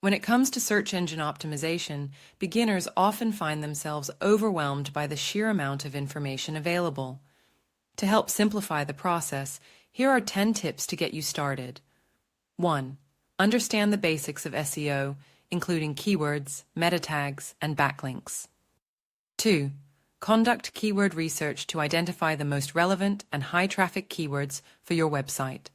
When it comes to search engine optimization, beginners often find themselves overwhelmed by the sheer amount of information available. To help simplify the process, here are 10 tips to get you started. 1. Understand the basics of SEO, including keywords, meta tags, and backlinks. 2. Conduct keyword research to identify the most relevant and high-traffic keywords for your website.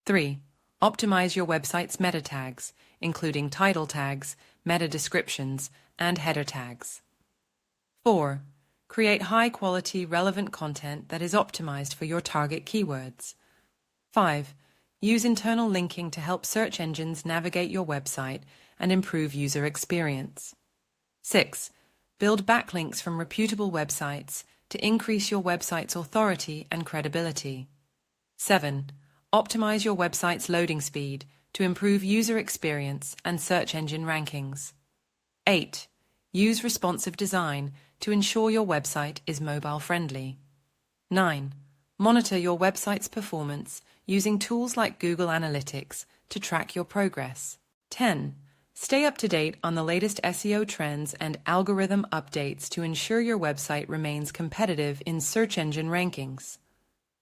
3. Optimize your website's meta tags, including title tags, meta descriptions, and header tags. 4. Create high-quality, relevant content that is optimized for your target keywords. 5. Use internal linking to help search engines navigate your website and improve user experience. 6. Build backlinks from reputable websites to increase your website's authority and credibility. 7. Optimize your website's loading speed to improve user experience and search engine rankings. 8. Use responsive design to ensure your website is mobile-friendly. 9. Monitor your website's performance using tools like Google Analytics to track your progress. 10. Stay up to date on the latest SEO trends and algorithm updates to ensure your website remains competitive in search engine rankings.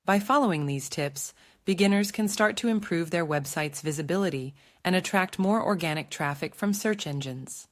By following these tips, beginners can start to improve their website's visibility and attract more organic traffic from search engines.